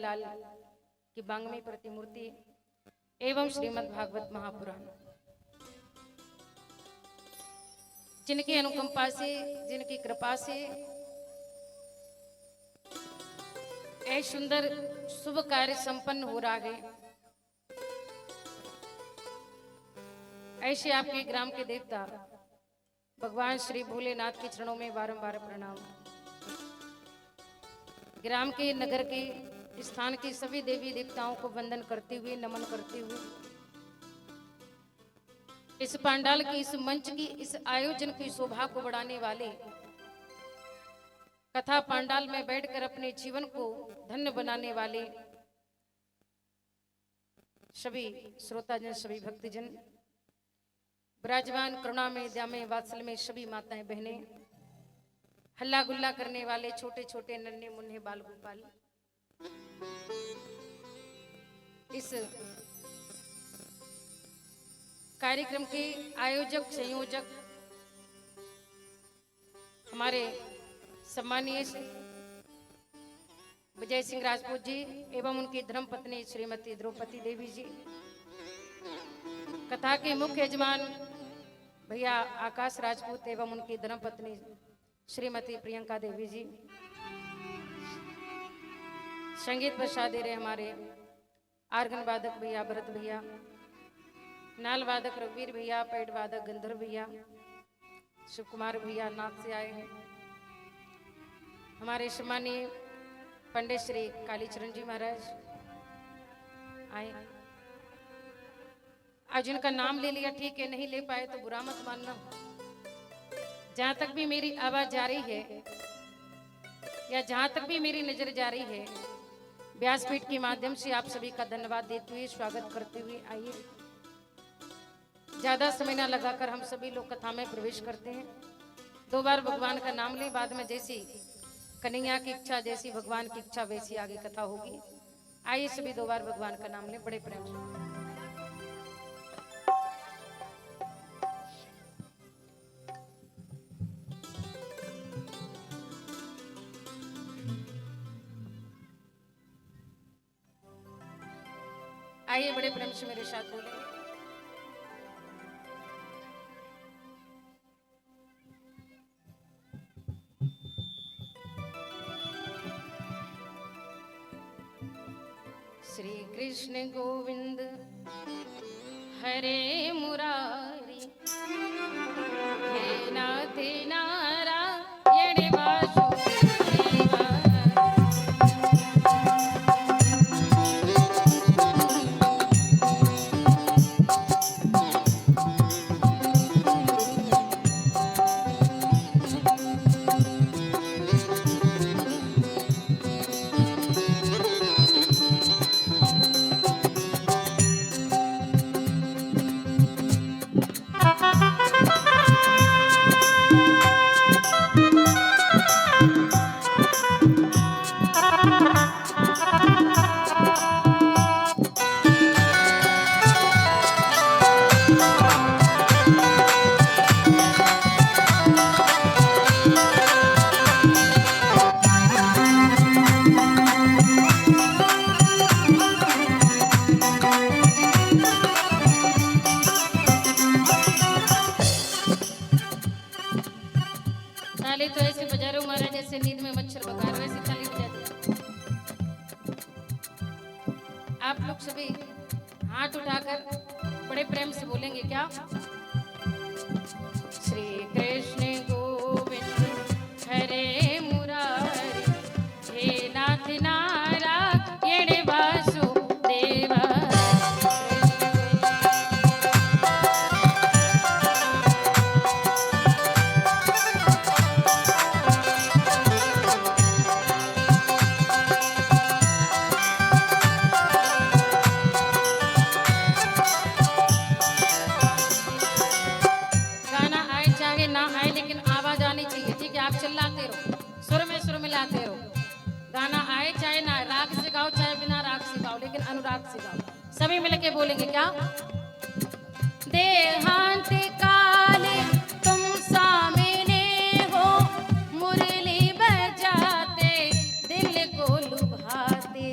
लाल की बांगमी प्रतिमूर्ति एवं श्रीमद् भागवत महापुराण, जिनकी अनुकंपा से, जिनकी कृपा से ऐ सुंदर शुभ कार्य संपन्न हो रहा है, ऐसे आपके ग्राम के देवता भगवान श्री भोलेनाथ के चरणों में बारंबार प्रणाम। ग्राम के, नगर के, स्थान के सभी देवी देवताओं को वंदन करते हुए, नमन करते हुए इस पंडाल की, इस मंच की, इस आयोजन की शोभा को बढ़ाने वाले, कथा पंडाल में बैठकर अपने जीवन को धन्य बनाने वाले सभी श्रोताजन, सभी भक्तजन, विराजमान करुणा में, दया में, वात्सल्य में सभी माताएं बहनें, हल्ला गुल्ला करने वाले छोटे छोटे नन्हे मुन्ने बाल गोपाल, इस कार्यक्रम के आयोजक, संयोजक हमारे सम्मानीय विजय सिंह राजपूत जी एवं उनकी धर्मपत्नी श्रीमती द्रौपदी देवी जी, कथा के मुख्य यजमान भैया आकाश राजपूत एवं उनकी धर्मपत्नी श्रीमती प्रियंका देवी जी, संगीत प्रसाद दे रहे हमारे आर्गन वादक भैया भरत भैया, नाल वादक रघुवीर भैया, पैड वादक गंधर्व भैया, शिव कुमार भैया नाथ से आए हैं, हमारे सम्मानीय पंडित श्री कालीचरण जी महाराज आए। आज उनका नाम ले लिया ठीक है, नहीं ले पाए तो बुरा मत मानना। जहां तक भी मेरी आवाज जा रही है या जहां तक भी मेरी नजर जा रही है, व्यासपीठ के माध्यम से आप सभी का धन्यवाद देते हुए, स्वागत करते हुए आइए, ज्यादा समय ना लगाकर हम सभी लोग कथा में प्रवेश करते हैं। 2 बार भगवान का नाम लें, बाद में जैसी कन्हैया की इच्छा, जैसी भगवान की इच्छा वैसी आगे कथा होगी। आइए सभी 2 बार भगवान का नाम लें बड़े प्रेम से। आइए बड़े प्रेम से मेरे साथ बोलेंगे। श्री कृष्ण गोविंद हरे मुरारी, हे नाथ नारायण वासुदेवा। तो ऐसे बजा रहे हो महाराज जैसे नींद में मच्छर भगा रहे, वैसे ताली बजाते। आप लोग सभी हाथ उठाकर बड़े प्रेम से बोलेंगे क्या? श्री कृष्ण गोविंद हरे मुरारी, हे नाथ नारायण वासुदेवा। गाना आए चाहे ना, राग से गाओ चाहे बिना राग से गाओ, लेकिन अनुराग से गाओ। सभी मिलके बोलेंगे क्या? देहांत काले तुम सामने हो, मुरली बजाते दिल को लुभाते।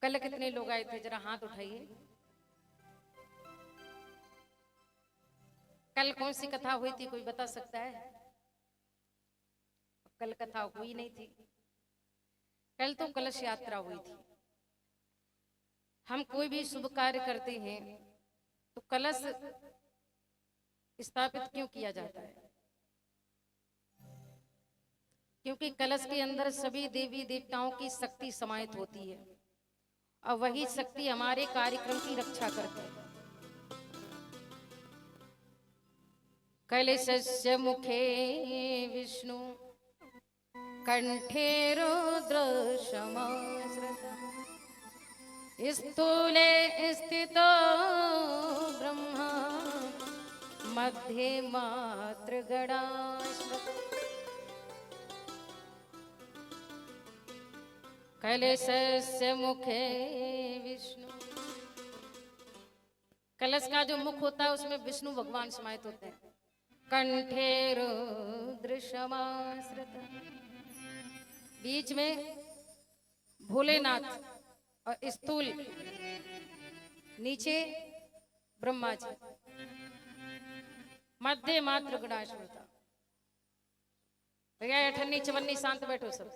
कल कितने लोग आए थे, जरा हाथ उठाइए। कल कौन सी कथा हुई थी, कोई बता सकता है? कल कथा हुई नहीं थी, कल तो कलश यात्रा हुई थी। हम कोई भी शुभ कार्य करते हैं तो कलश स्थापित क्यों किया जाता है? क्योंकि कलश के अंदर सभी देवी देवताओं की शक्ति समाहित होती है और वही शक्ति हमारे कार्यक्रम की रक्षा करती है। कलशस्य मुखे विष्णु कंठे रुद्र स्थूले स्थितो ब्रह्मा मध्ये मातृगणा। कलशस्य मुखे विष्णु, कलश का जो मुख होता है उसमें विष्णु भगवान समाहित होते हैं। कंठे रुद्र समाश्रिता, बीच में भोलेनाथ और स्थूल नीचे ब्रह्मा जी, मध्य मात्र गुणाश्रता। भैया अठन्नी चवन्नी शांत बैठो सब।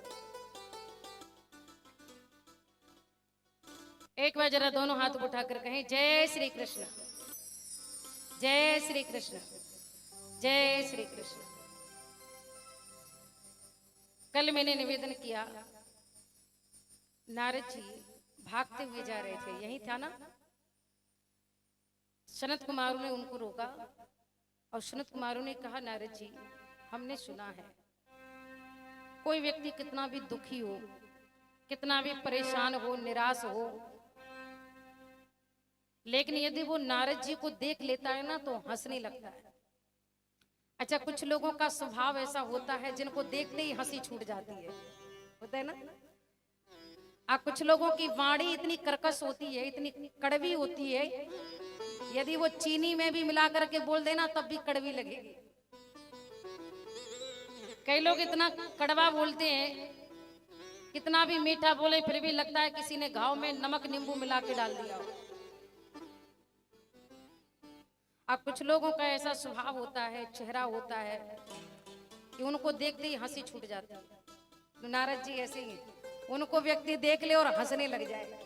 एक बार जरा दोनों हाथ उठाकर कहें जय श्री कृष्ण, जय श्री कृष्ण, जय श्री कृष्ण। कल मैंने निवेदन किया, नारद जी भागते हुए जा रहे थे, यही था ना? सनत कुमारों ने उनको रोका और सनत कुमारों ने कहा नारद जी, हमने सुना है कोई व्यक्ति कितना भी दुखी हो, कितना भी परेशान हो, निराश हो, लेकिन यदि वो नारद जी को देख लेता है ना तो हंसने लगता है। अच्छा, कुछ लोगों का स्वभाव ऐसा होता है जिनको देखते ही हंसी छूट जाती है, होता है ना? कुछ लोगों की वाणी इतनी कर्कश होती है, इतनी कड़वी होती है, यदि वो चीनी में भी मिला करके बोल देना तब भी कड़वी लगेगी। कई लोग इतना कड़वा बोलते हैं, कितना भी मीठा बोले फिर भी लगता है किसी ने घाव में नमक नींबू मिला के डाल दिया हो। अब कुछ लोगों का ऐसा स्वभाव होता है, चेहरा होता है कि उनको देखते ही हंसी छूट जाती है। तो नारद जी ऐसे ही, उनको व्यक्ति देख ले और हंसने लग जाए।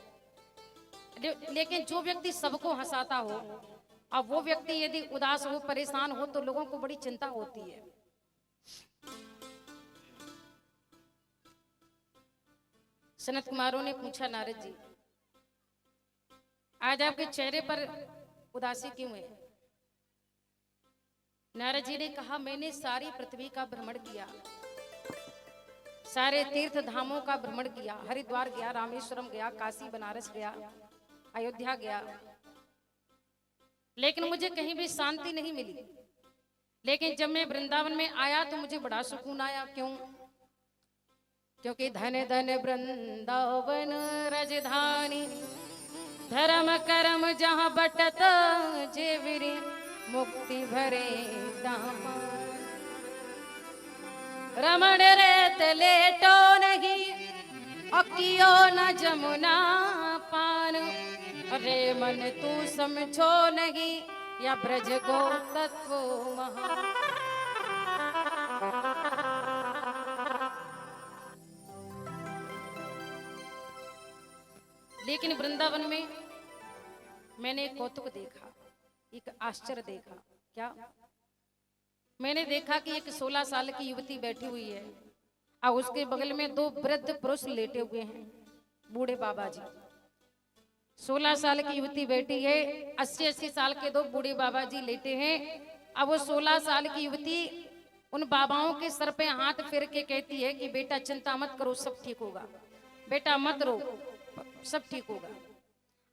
लेकिन जो व्यक्ति सबको हंसाता हो, अब वो व्यक्ति यदि उदास हो, परेशान हो, तो लोगों को बड़ी चिंता होती है। सनत कुमारों ने पूछा नारद जी, आज आपके चेहरे पर उदासी क्यों है? नारद जी ने कहा, मैंने सारी पृथ्वी का भ्रमण किया, सारे तीर्थ धामों का भ्रमण किया, हरिद्वार गया, रामेश्वरम गया, काशी बनारस गया, अयोध्या गया, लेकिन मुझे कहीं भी शांति नहीं मिली। लेकिन जब मैं वृंदावन में आया तो मुझे बड़ा सुकून आया। क्यों? क्योंकि धन धन वृंदावन राजधानी, धर्म कर्म जहाँ बटत जेविरी, मुक्ति भरे दामा। रमण रेत लेटो नहीं अकियो न जमुना पान, अरे मन तू समझो नहीं या ब्रज गो तत्व महा। लेकिन वृंदावन में मैंने एक कौतुक देखा, एक आश्चर्य देखा। क्या? मैंने देखा कि एक 16 साल की युवती बैठी हुई है और उसके बगल में दो वृद्ध पुरुष लेटे हुए हैं, बूढ़े बाबा जी। 16 साल की युवती बैठी है, 80-80 साल के दो बूढ़े बाबा जी लेटे हैं। अब वो 16 साल की युवती उन बाबाओं के सर पे हाथ फेर के कहती है कि बेटा चिंता मत करो, सब ठीक होगा, बेटा मत रो, सब ठीक होगा।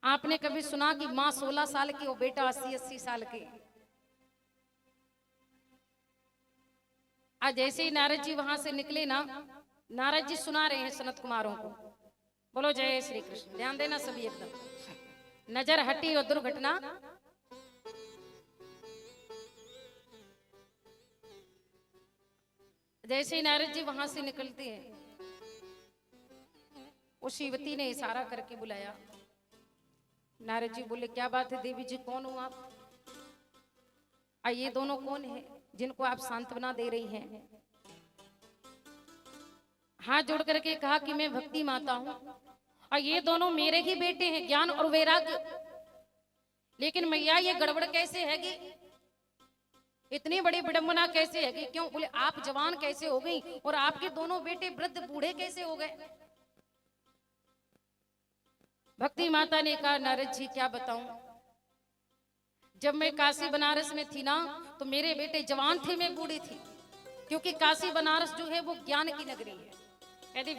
आपने कभी सुना कि माँ 16 साल की और बेटा 80-80 साल के? आज जैसे ही नारद जी वहां से निकले ना, नारद जी सुना रहे हैं सनत कुमारों को, बोलो जय श्री कृष्ण। ध्यान देना सभी, एकदम नजर हटी और दुर्घटना। जैसे ही नारद जी वहां से निकलते हैं, उस युवती ने इशारा करके बुलाया। नारद जी बोले क्या बात है देवी जी, कौन हो आप? ये दोनों कौन है जिनको आप सांत्वना दे रही हैं? हाथ जोड़ करके कहा कि मैं भक्ति माता हूं और ये दोनों मेरे ही बेटे हैं, ज्ञान और वैराग्य। लेकिन मैया ये गड़बड़ कैसे हैगी, इतनी बड़ी विडंबना कैसे हैगी? क्यों? बोले आप जवान कैसे हो गई और आपके दोनों बेटे वृद्ध बूढ़े कैसे हो गए? भक्ति माता ने कहा नारद जी क्या बताऊं, जब मैं काशी बनारस में थी ना तो मेरे बेटे जवान थे, मैं बूढ़ी थी। क्योंकि काशी बनारस जो है वो ज्ञान की नगरी है। यदि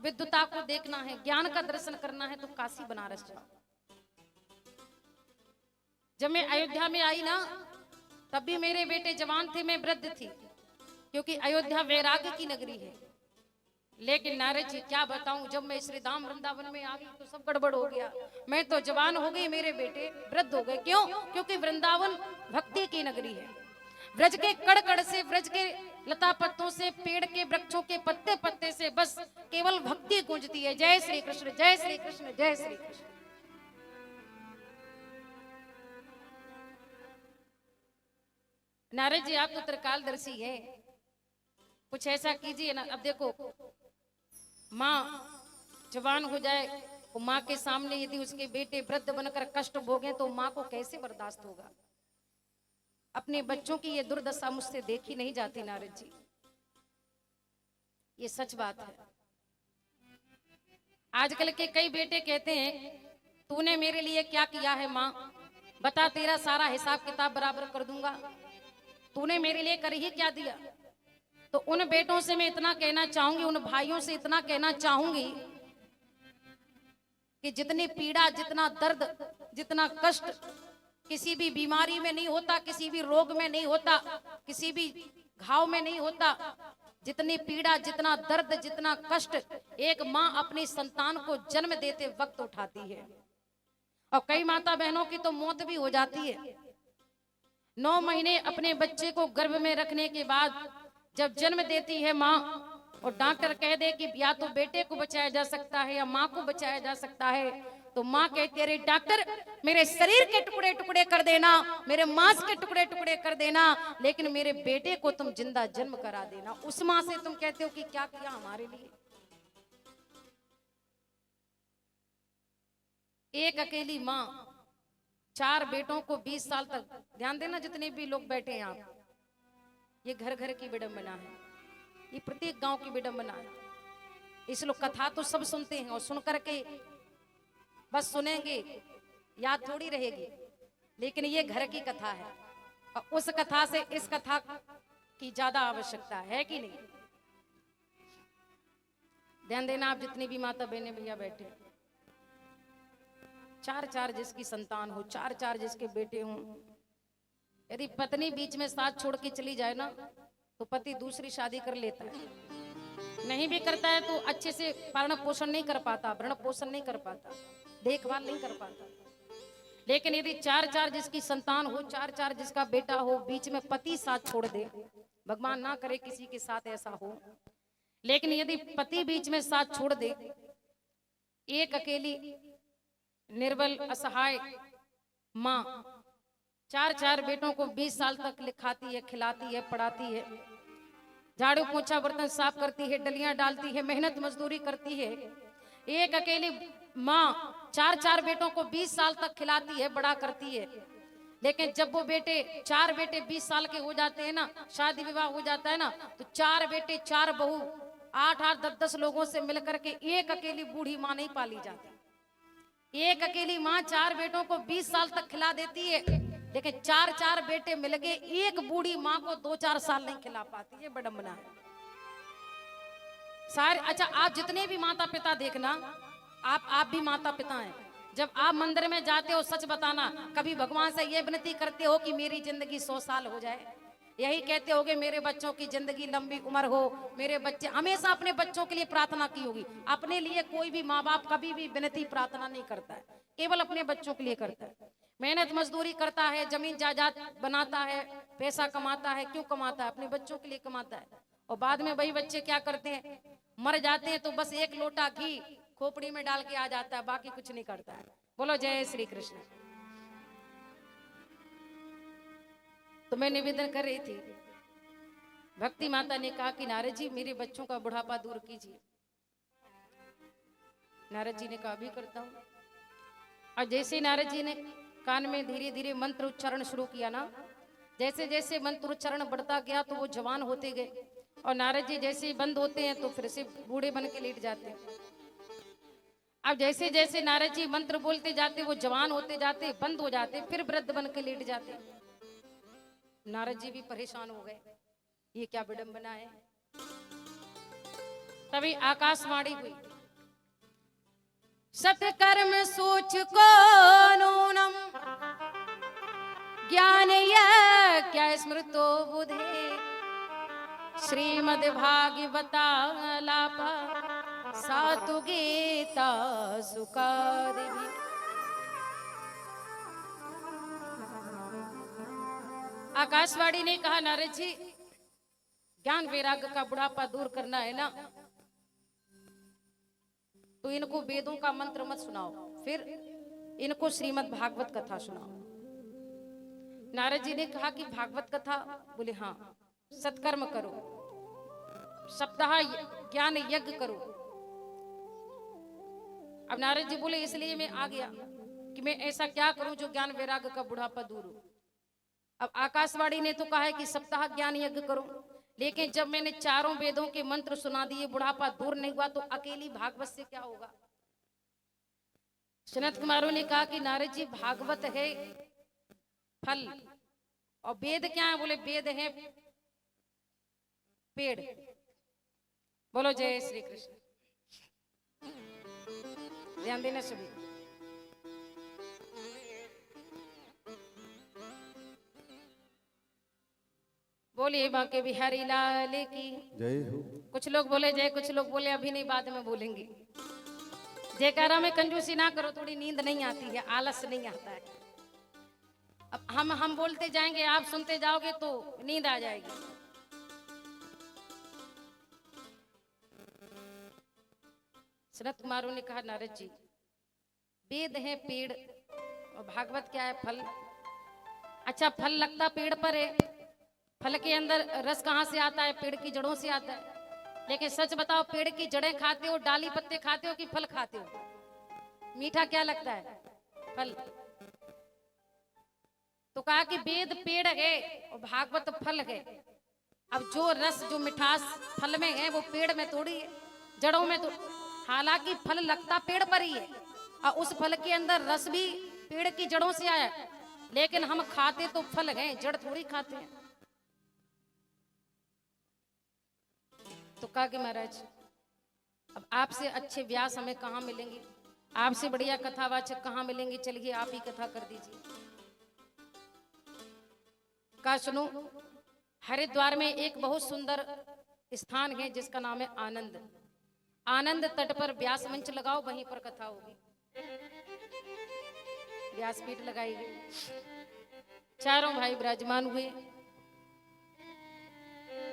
विद्वता को देखना है, ज्ञान का दर्शन करना है तो काशी बनारस जाओ। जब मैं अयोध्या में आई ना तब भी मेरे बेटे जवान थे, मैं वृद्ध थी, क्योंकि अयोध्या वैराग्य की नगरी है। लेकिन नारद जी क्या बताऊं, जब मैं श्री धाम वृंदावन में आ गई तो सब गड़बड़ हो गया। मैं तो जवान हो गई, मेरे बेटे वृद्ध हो गए। क्यों? क्योंकि वृंदावन भक्ति की नगरी है। व्रज के कड़ कड़ से, व्रज के लता पत्तों से, पेड़ के वृक्षों के पत्ते पत्ते से बस केवल भक्ति गूंजती है। जय श्री कृष्ण, जय श्री कृष्ण, जय श्री कृष्ण। नारद जी आप तो त्रिकालदर्शी हैं, कुछ ऐसा कीजिए ना। अब देखो माँ जवान हो जाए तो माँ के सामने यदि उसके बेटे वृद्ध बनकर कष्ट भोगे तो माँ को कैसे बर्दाश्त होगा? अपने बच्चों की ये दुर्दशा मुझसे देखी नहीं जाती नारद जी, ये सच बात है। आजकल के कई बेटे कहते हैं तूने मेरे लिए क्या किया है माँ, बता, तेरा सारा हिसाब किताब बराबर कर दूंगा, तूने मेरे लिए कर ही क्या दिया। तो उन बेटों से मैं इतना कहना चाहूंगी, उन भाइयों से इतना कहना चाहूंगी कि जितनी पीड़ा, जितना दर्द, जितना कष्ट किसी भी बीमारी में नहीं होता, किसी भी रोग में नहीं होता, किसी भी घाव में नहीं होता। जितनी पीड़ा, जितना दर्द, जितना कष्ट एक माँ अपनी संतान को जन्म देते वक्त उठाती है। और कई माता बहनों की तो मौत भी हो जाती है। 9 महीने अपने बच्चे को गर्भ में रखने के बाद जब जन्म देती है माँ और डॉक्टर कह दे कि या तो बेटे को बचाया जा सकता है या माँ को बचाया जा सकता है, तो माँ कहती है अरे डॉक्टर मेरे शरीर के टुकड़े टुकड़े कर देना, मेरे मांस के टुकड़े टुकड़े कर देना, लेकिन मेरे बेटे को तुम जिंदा जन्म करा देना। उस माँ से तुम कहते हो कि क्या किया हमारे लिए। एक अकेली माँ 4 बेटों को 20 साल तक, ध्यान देना जितने भी लोग बैठे हैं आप, ये घर घर की विडंबना है, ये प्रत्येक गांव की विडंबना है। इस लोग कथा तो सब सुनते हैं और सुन करके बस सुनेंगे, याद थोड़ी रहेगी, लेकिन ये घर की कथा है और उस कथा से इस कथा की ज्यादा आवश्यकता है कि नहीं। ध्यान देना आप जितनी भी माता बहने भैया बैठे, 4 जिसकी संतान हो, 4 जिसके बेटे हों, यदि पत्नी बीच में साथ छोड़ के चली जाए ना तो पति दूसरी शादी कर लेता है, नहीं भी करता है तो अच्छे से पालन पोषण नहीं कर पाता, भरण पोषण नहीं कर पाता, देखभाल नहीं कर पाता। लेकिन यदि 4 जिसकी संतान हो, 4 जिसका बेटा हो, बीच में पति साथ छोड़ दे, भगवान ना करे किसी के साथ ऐसा हो, लेकिन यदि पति बीच में साथ छोड़ दे, एक अकेली निर्बल असहाय माँ 4 बेटों को 20 साल तक लिखाती है, खिलाती है, पढ़ाती है, झाड़ू पोछा बर्तन साफ करती है, डलियां डालती है, मेहनत मजदूरी करती है। एक अकेली माँ 4 बेटों को 20 साल तक खिलाती है, बड़ा करती है। लेकिन जब वो 4 बेटे 20 साल के हो जाते हैं ना, शादी विवाह हो जाता है ना, तो 4 बेटे 4 बहू 8 10 लोगों से मिलकर के एक अकेली बूढ़ी माँ नहीं पाली जाती। एक अकेली माँ 4 बेटों को 20 साल तक खिला देती है, लेकिन 4 बेटे मिल गए एक बूढ़ी माँ को 2-4 साल नहीं खिला पाती। ये बड़म्बना है सारे। अच्छा, आप जितने भी माता पिता देखना, आप भी माता पिता हैं, जब आप मंदिर में जाते हो सच बताना, कभी भगवान से ये विनती करते हो कि मेरी जिंदगी 100 साल हो जाए? यही कहते होगे मेरे बच्चों की जिंदगी लंबी उम्र हो, मेरे बच्चे, हमेशा अपने बच्चों के लिए प्रार्थना की होगी। अपने लिए कोई भी माँ बाप कभी भी विनती प्रार्थना नहीं करता है, केवल अपने बच्चों के लिए करता है। मेहनत मजदूरी करता है, जमीन जायदाद बनाता है, पैसा कमाता है, क्यों कमाता है? अपने बच्चों के लिए कमाता है। और बाद में वही बच्चे क्या करते हैं, मर जाते हैं तो बस 1 लोटा घी खोपड़ी में डाल के आ जाता है, बाकी कुछ नहीं करता है। बोलो जय श्री कृष्ण। तो मैं निवेदन कर रही थी, भक्ति माता ने कहा कि नारद जी मेरे बच्चों का बुढ़ापा दूर कीजिए। नारद जी ने कहा भी करता हूं। और जैसे नारद जी ने कान में धीरे धीरे मंत्र उच्चारण शुरू किया ना, जैसे जैसे मंत्र उच्चारण बढ़ता गया तो वो जवान होते गए। और नारद जी जैसे ही बंद होते हैं तो फिर से बूढ़े बन के लेट जाते हैं। अब जैसे जैसे नारद जी मंत्र बोलते जाते वो जवान होते जाते, बंद हो जाते, फिर वृद्ध बन के लेट जाते। नारद जी भी परेशान हो गए, ये क्या विडंबना है। तभी आकाशवाणी हुई, सत्कर्म सोच को नूनम ज्ञान क्या स्मृतो बुधे श्रीमद् भागवतालापा सातु गीता सुकादेवी। आकाशवाणी ने कहा नारद जी ज्ञान वैराग्य का बुढ़ापा दूर करना है ना, तो इनको वेदों का मंत्र मत सुनाओ, फिर इनको श्रीमद् भागवत कथा सुनाओ। नारद जी ने कहा कि भागवत कथा? बोले हाँ। सत्कर्म करो, सप्ताह ज्ञान यज्ञ करो। अब नारद जी बोले इसलिए मैं आ गया कि मैं ऐसा क्या करूं जो ज्ञान वैराग्य का बुढ़ापा दूर हो। अब आकाशवाणी ने तो कहा है कि सप्ताह ज्ञान यज्ञ करो, लेकिन जब मैंने चारों वेदों के मंत्र सुना दिए, बुढ़ापा दूर नहीं हुआ, तो अकेली भागवत से क्या होगा। सनत कुमारों ने कहा कि नारद जी भागवत है फल और वेद क्या है। बोले वेद है पेड़। बोलो जय श्री कृष्ण। ध्यान देना सभी। बोलिए बांके बिहारी लाल की जय हो। कुछ लोग बोले जय, कुछ लोग बोले अभी नहीं, बाद में बोलेंगे। जयकारा में कंजूसी ना करो, थोड़ी नींद नहीं आती है, आलस नहीं आता है। अब हम बोलते जाएंगे, आप सुनते जाओगे तो नींद आ जाएगी। सनत कुमारों ने कहा नारद जी वेद है पेड़ और भागवत क्या है फल। अच्छा फल लगता पेड़ पर है, फल के अंदर रस कहाँ से आता है? पेड़ की जड़ों से आता है। लेकिन सच बताओ, पेड़ की जड़ें खाते हो, डाली पत्ते खाते हो कि फल खाते हो? मीठा क्या लगता है? फल। तो कहा कि वेद पेड़ है और भागवत फल है। अब जो रस जो मिठास फल में है वो पेड़ में थोड़ी है, जड़ों में तो। हालांकि फल लगता पेड़ पर ही है और उस फल के अंदर रस भी पेड़ की जड़ों से आया, लेकिन हम खाते तो फल हैं, जड़ थोड़ी खाते हैं। तो कहा कि महाराज अब आपसे अच्छे व्यास हमें कहाँ मिलेंगे, आपसे बढ़िया कथावाचक कहाँ मिलेंगे, चलिए आप ही कथा कर दीजिए। कहा सुनो, हरिद्वार में एक बहुत सुंदर स्थान है जिसका नाम है आनंद। आनंद तट पर व्यास मंच लगाओ, वहीं पर कथा होगी। व्यासपीठ लगाई गई, चारों भाई विराजमान हुए।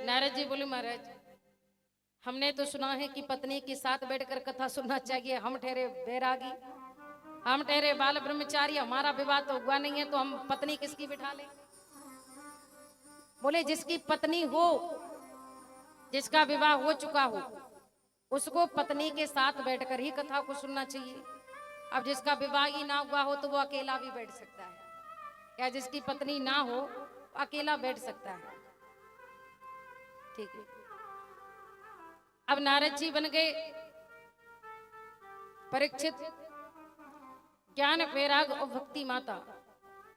नारद जी बोले महाराज हमने तो सुना है कि पत्नी के साथ बैठकर कथा सुनना चाहिए, हम ठहरे बैरागी, हम ठहरे बाल ब्रह्मचारी, हमारा विवाह तो हुआ नहीं है, तो हम पत्नी किसकी बिठा लें। बोले जिसकी पत्नी हो, जिसका विवाह हो चुका हो, उसको पत्नी के साथ बैठकर ही कथा को सुनना चाहिए। अब जिसका विवाह ही ना हुआ हो तो वो अकेला भी बैठ सकता है, या जिसकी पत्नी ना हो अकेला बैठ सकता है। ठीक है। अब नारद जी बन गए परीक्षित, ज्ञान वैराग और भक्ति माता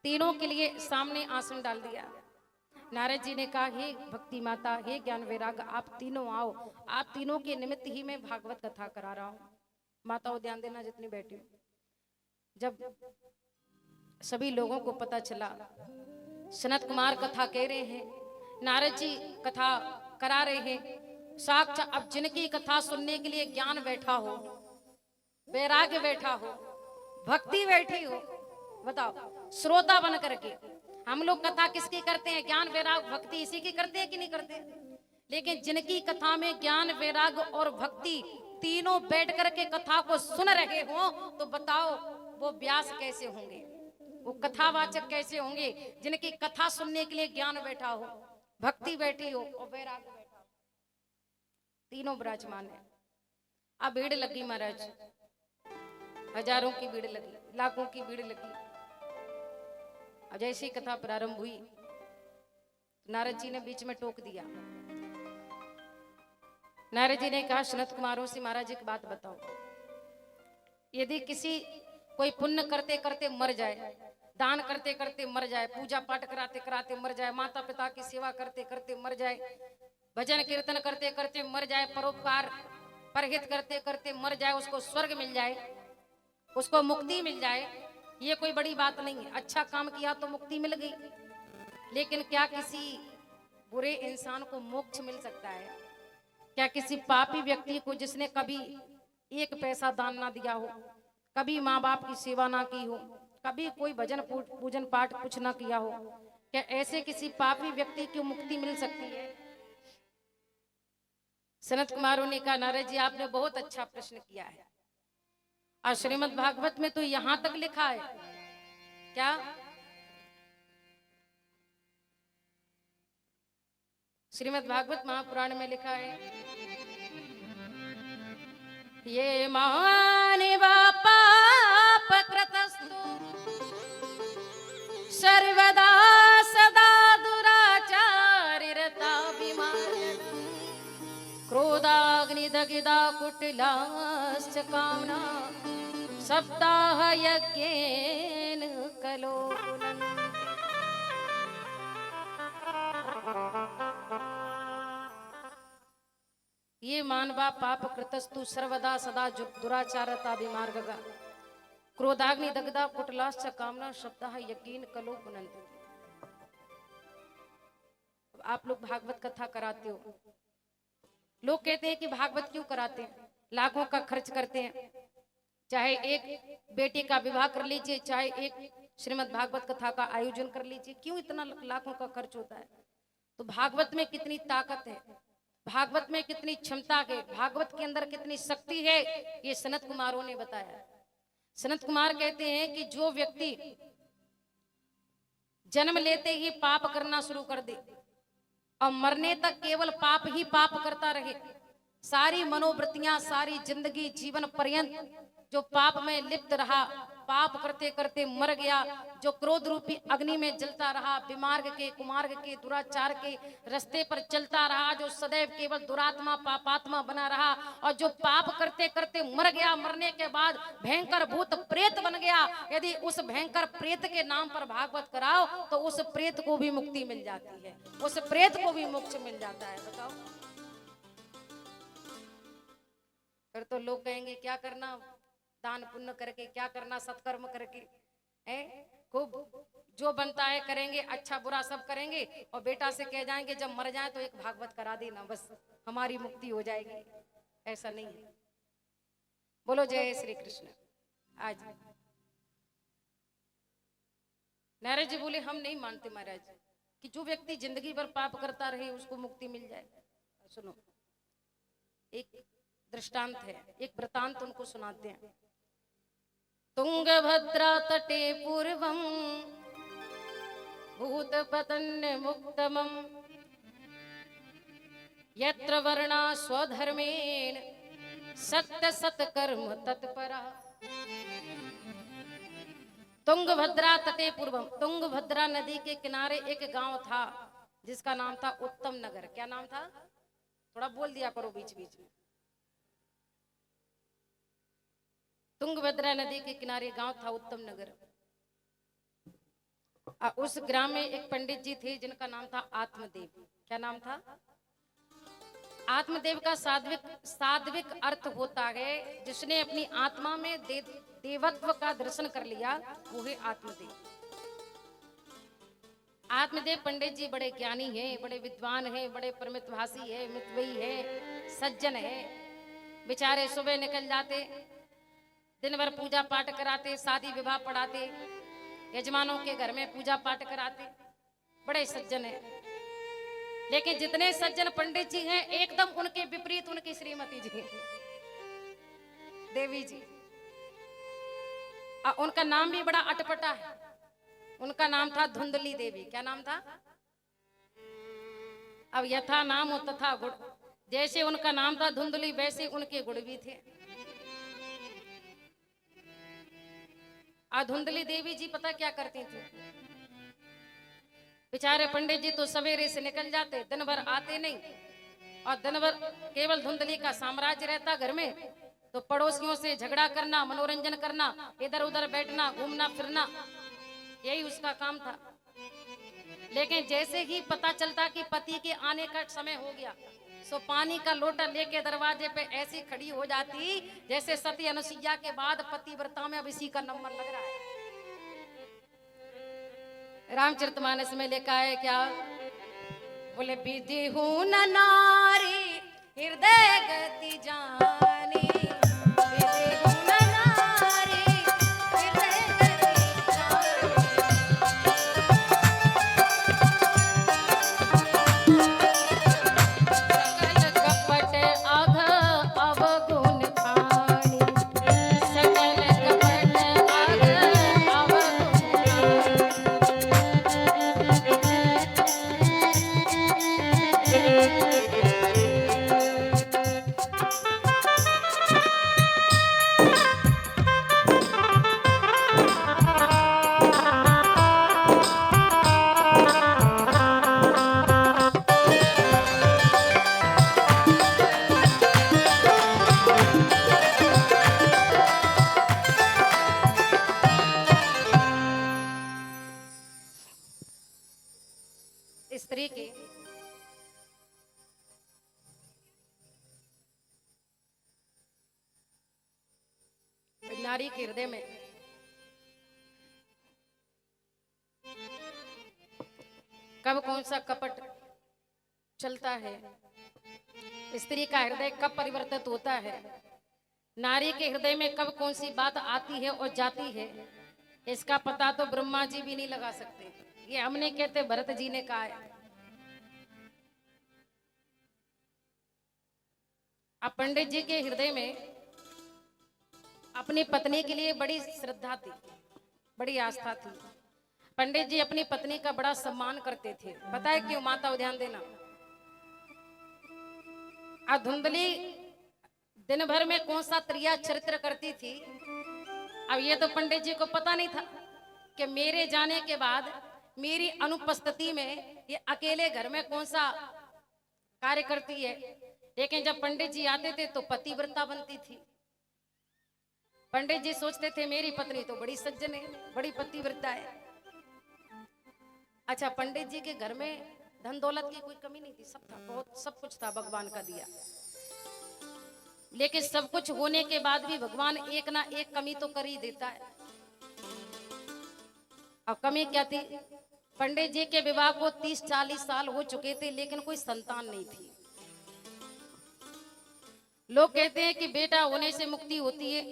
तीनों के लिए सामने आसन डाल दिया। नारद जी ने कहा हे भक्ति माता, हे ज्ञान वैराग, आप तीनों आओ, आप तीनों के निमित्त ही मैं भागवत कथा करा रहा हूं। माताओं ध्यान देना जितनी बैठी हो। जब सभी लोगों को पता चला सनत कुमार कथा कह रहे हैं, नारद जी कथा करा रहे हैं, साक्षात अब जिनकी कथा सुनने के लिए ज्ञान बैठा हो, वैराग्य बैठा हो, भक्ति बैठी हो, बताओ श्रोता बन करके हम लोग कथा किसकी करते हैं? ज्ञान वैराग भक्ति इसी की करते हैं कि नहीं करते? लेकिन जिनकी कथा में ज्ञान वैराग और भक्ति तीनों बैठ कर के कथा को सुन रहे हो तो बताओ वो व्यास कैसे होंगे, वो कथावाचक कैसे होंगे, जिनकी कथा सुनने के लिए ज्ञान बैठा हो, भक्ति बैठी हो और वैराग्य बैठा हो, तीनों विराजमान है। अब भीड़ लगी महाराज, हजारों की भीड़ लगी, लाखों की भीड़ लगी। अब जैसी कथा प्रारंभ हुई नारद जी ने बीच में टोक दिया। नारद जी ने कहा सनत कुमारों से, महाराज एक बात बताओ, यदि किसी कोई पुण्य करते करते मर जाए, दान करते करते मर जाए, पूजा पाठ कराते कराते मर जाए, माता पिता की सेवा करते करते मर जाए, भजन कीर्तन करते करते मर जाए, परोपकार परहित करते करते मर जाए, उसको स्वर्ग मिल जाए, उसको मुक्ति मिल जाए, ये कोई बड़ी बात नहीं है। अच्छा काम किया तो मुक्ति मिल गई, लेकिन क्या किसी बुरे इंसान को मोक्ष मिल सकता है? क्या किसी पापी व्यक्ति को जिसने कभी एक पैसा दान ना दिया हो, कभी माँ बाप की सेवा ना की हो, कभी कोई भजन पूजन पाठ कुछ ना किया हो, क्या ऐसे किसी पापी व्यक्ति को मुक्ति मिल सकती है? सनत कुमारों ने कहा नारद जी आपने बहुत अच्छा प्रश्न किया है, और श्रीमद् भागवत में तो यहां तक लिखा है, क्या श्रीमद् भागवत महापुराण में लिखा है, ये मानवा पाप कृतस्तु सर्वदा सदा दुराचारिरता विमार्गः क्रोधाग्निदगिधा कुटिलाश्च कामना सप्ताह यज्ञेन कलो ये मानवा पाप कृतस्तु सर्वदा सदा दुराचारता विमार्गः क्रोधाग्नि दग्धा कुटलाश्च कामना शब्दः यज्ञेन कलो पुनन्ति। आप लोग भागवत कथा कराते हो, लोग कहते हैं कि भागवत क्यों कराते हैं, लाखों का खर्च करते हैं, चाहे एक बेटी का विवाह कर लीजिए, चाहे एक श्रीमद् भागवत कथा का आयोजन कर लीजिए, क्यों इतना लाखों का खर्च होता है? तो भागवत में कितनी ताकत है, भागवत में कितनी क्षमता है, भागवत के अंदर कितनी शक्ति है, ये सनत कुमारों ने बताया। सनत कुमार कहते हैं कि जो व्यक्ति जन्म लेते ही पाप करना शुरू कर दे और मरने तक केवल पाप ही पाप करता रहे, सारी मनोवृत्तियां सारी जिंदगी जीवन पर्यंत जो पाप में लिप्त रहा, पाप करते करते मर गया, जो क्रोध रूपी अग्नि में जलता रहा, विमार्ग के कुमार्ग के दुराचार के रास्ते पर चलता रहा, जो सदैव केवल दुरात्मा पापात्मा बना रहा, और जो पाप करते करते मर गया, मरने के बाद भयंकर भूत प्रेत बन गया, यदि उस भयंकर प्रेत के नाम पर भागवत कराओ तो उस प्रेत को भी मुक्ति मिल जाती है, उस प्रेत को भी मोक्ष मिल जाता है। बताओ, फिर तो लोग कहेंगे क्या करना दान पुण्य करके, क्या करना सत्कर्म करके, खूब जो बनता है करेंगे, अच्छा बुरा सब करेंगे, और बेटा से कह जाएंगे जब मर जाए तो एक भागवत करा देना, बस हमारी मुक्ति हो जाएगी। ऐसा नहीं है। बोलो जय श्री कृष्ण। आज नारद जी बोले हम नहीं मानते महाराज कि जो व्यक्ति जिंदगी भर पाप करता रहे उसको मुक्ति मिल जाए। सुनो, एक दृष्टांत है, एक वृतांत उनको सुनाते हैं। तुंगभद्रा तटे पूर्वम भूतपतन्य मुक्तमं यत्र वर्णा स्वधर्मेण सत्य सत्कर्म तत्परा। तुंगभद्रा तटे पूर्वम, तुंगभद्रा नदी के किनारे एक गांव था जिसका नाम था उत्तम नगर। क्या नाम था? थोड़ा बोल दिया करो बीच बीच में। तुंगभद्रा नदी के किनारे गांव था उत्तम नगर। उस ग्राम में एक पंडित जी थे जिनका नाम था आत्मदेव। क्या नाम था? आत्मदेव का सात्विक अर्थ होता है जिसने अपनी आत्मा में देवत्व का दर्शन कर लिया, वो है आत्मदेव। आत्मदेव पंडित जी बड़े ज्ञानी हैं, बड़े विद्वान हैं, बड़े परमितभाषी है, मितव्ययी है, सज्जन है। बेचारे सुबह निकल जाते, दिन भर पूजा पाठ कराते, शादी विवाह पढ़ाते, यजमानों के घर में पूजा पाठ कराते, बड़े सज्जन है। लेकिन जितने सज्जन पंडित जी हैं एकदम उनके विपरीत उनकी श्रीमती जी। देवी जी। उनका नाम भी बड़ा अटपटा है। उनका नाम था धुंधली देवी। क्या नाम था? अब यथा नाम हो तथा गुण, जैसे उनका नाम था धुंधली वैसे उनके गुण भी थे। धुंधली देवी जी पता क्या करती थी? बेचारे पंडित जी तो सवेरे से निकल जाते, दिन भर आते नहीं, और दिन भर केवल धुंधली का साम्राज्य रहता घर में। तो पड़ोसियों से झगड़ा करना, मनोरंजन करना, इधर उधर बैठना, घूमना फिरना, यही उसका काम था। लेकिन जैसे ही पता चलता कि पति के आने का समय हो गया, सो पानी का लोटा लेके दरवाजे पे ऐसी खड़ी हो जाती जैसे सती अनुसुईया के बाद पतिव्रता में अब इसी का नंबर लग रहा है। रामचरितमानस में लिखा है क्या? बोले विधि हूं न नारी हृदय गति जानी, विधि हूं न नारी हृदय गति जानी। सकल कपट अघ अवगुण खानी, सकल कपट अघ अवगुण स्त्री के नारी के हृदय में कब कौन सा कपट चलता है, स्त्री का हृदय कब परिवर्तित होता है, नारी के हृदय में कब कौन सी बात आती है और जाती है, इसका पता तो ब्रह्मा जी भी नहीं लगा सकते। ये हमने कहते भरत जी ने कहा है। अब पंडित जी के हृदय में अपनी पत्नी के लिए बड़ी श्रद्धा थी, बड़ी आस्था थी। पंडित जी अपनी पत्नी का बड़ा सम्मान करते थे। पता है क्यों? माता ध्यान देना। धुंधली दिन भर में कौन सा त्रिया चरित्र करती थी, अब ये तो पंडित जी को पता नहीं था कि मेरे जाने के बाद मेरी अनुपस्थिति में ये अकेले घर में कौन सा कार्य करती है। लेकिन जब पंडित जी आते थे तो पतिव्रता बनती थी। पंडित जी सोचते थे मेरी पत्नी तो बड़ी सज्जन है, बड़ी पतिव्रता है। अच्छा, पंडित जी के घर में धन दौलत की कोई कमी नहीं थी, सब था, बहुत सब कुछ था भगवान का दिया। लेकिन सब कुछ होने के बाद भी भगवान एक ना एक कमी तो कर ही देता है। और कमी क्या थी? पंडित जी के विवाह को 30-40 साल हो चुके थे, लेकिन कोई संतान नहीं थी। लोग कहते हैं कि बेटा होने से मुक्ति होती है,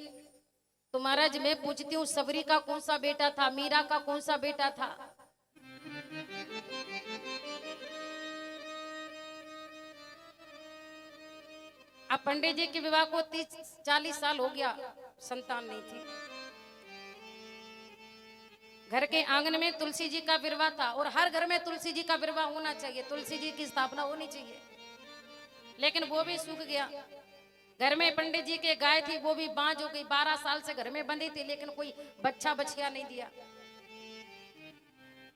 तो महाराज मैं पूछती हूँ, सबरी का कौन सा बेटा था, मीरा का कौन सा बेटा था? अब पंडित जी के विवाह को 30-40 साल हो गया, संतान नहीं थी। घर के आंगन में तुलसी जी का विरवा था, और हर घर में तुलसी जी का विरवा होना चाहिए, तुलसी जी की स्थापना होनी चाहिए, लेकिन वो भी सूख गया। घर में पंडित जी के गाय थी, वो भी बांझ हो गई। 12 साल से घर में बंधी थी, लेकिन कोई बच्चा बछिया नहीं दिया।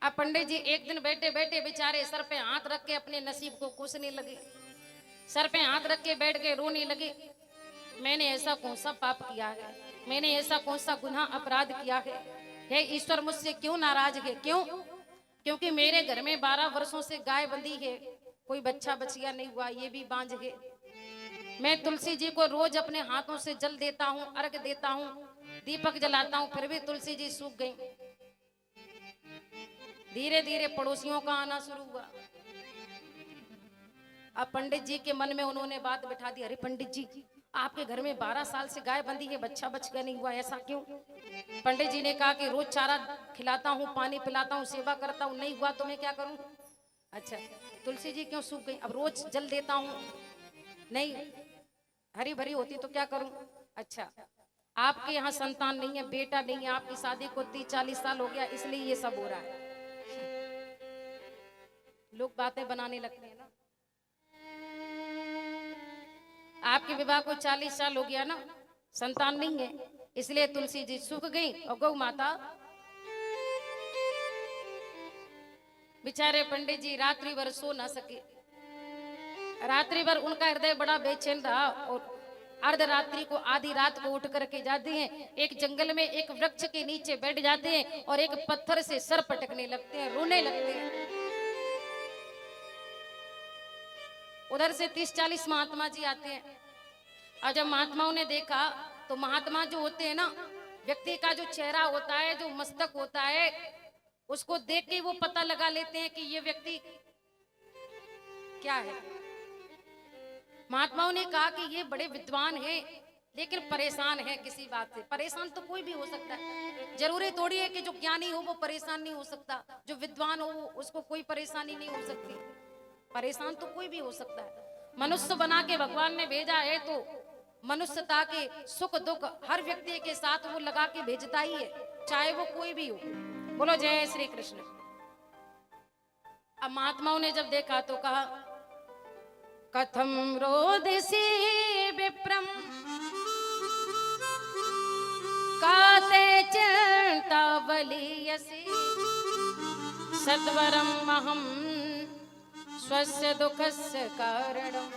अब पंडित जी एक दिन बैठे बैठे बेचारे सर पे हाथ रख के अपने नसीब को कोसने लगे। सर पे हाथ रख के बैठ गए, रोने लगे। मैंने ऐसा कौन सा पाप किया है, मैंने ऐसा कौन सा गुनाह अपराध किया है, हे ईश्वर मुझसे क्यों नाराज है? क्यों? क्योंकि मेरे घर में 12 वर्षों से गाय बंधी है, कोई बच्चा बचिया नहीं हुआ, ये भी बांझ है। मैं तुलसी जी को रोज अपने हाथों से जल देता हूँ, अर्घ देता हूँ, दीपक जलाता हूँ, फिर भी तुलसी जी सूख गई। धीरे धीरे पड़ोसियों का आना शुरू हुआ। अब पंडित जी के मन में उन्होंने बात बिठा दी, अरे पंडित जी, आपके घर में 12 साल से गाय बंधी है, बच्चा बच्चा नहीं हुआ, ऐसा क्यों? पंडित जी ने कहा कि रोज चारा खिलाता हूँ, पानी पिलाता हूँ, सेवा करता हूँ, नहीं हुआ तो मैं क्या करूँ? अच्छा, तुलसी जी क्यों सूख गई? अब रोज जल देता हूँ, नहीं हरी भरी होती तो क्या करूं? अच्छा, आपके यहाँ संतान नहीं है, बेटा नहीं है, आपकी शादी को 30-40 साल हो गया, इसलिए ये सब हो रहा है। लोग बातें बनाने लगते हैं ना। आपके विवाह को 40 साल हो गया ना, संतान नहीं है, इसलिए तुलसी जी सूख गई और गौ माता, बेचारे पंडित जी रात्रि भर सो ना सके। रात्रि भर उनका हृदय बड़ा बेचैन रहा और अर्धरात्रि को, आधी रात को उठ करके जाते हैं, एक जंगल में एक वृक्ष के नीचे बैठ जाते हैं और एक पत्थर से सर पटकने लगते हैं, रोने लगते हैं। उधर से 30-40 महात्मा जी आते हैं और जब महात्माओं ने देखा तो महात्मा जो होते हैं ना, व्यक्ति का जो चेहरा होता है, जो मस्तक होता है, उसको देख के वो पता लगा लेते हैं कि ये व्यक्ति क्या है। महात्माओं ने कहा कि ये बड़े विद्वान हैं लेकिन परेशान है किसी बात से। परेशान तो कोई भी हो सकता है, जरूरी थोड़ी है कि जो ज्ञानी हो वो परेशान नहीं हो सकता, जो विद्वान हो उसको कोई परेशानी नहीं हो सकती। परेशान तो कोई भी हो सकता है। मनुष्य बना के भगवान ने भेजा है तो मनुष्यता के सुख दुख हर व्यक्ति के साथ वो लगा के भेजता ही है, चाहे वो कोई भी हो। बोलो जय श्री कृष्ण। अब महात्माओं ने जब देखा तो कहा, कथम रोदसी विप्रम काते चिंता बलियसी सत्वरम अहम स्वस्य दुखस्य कारणम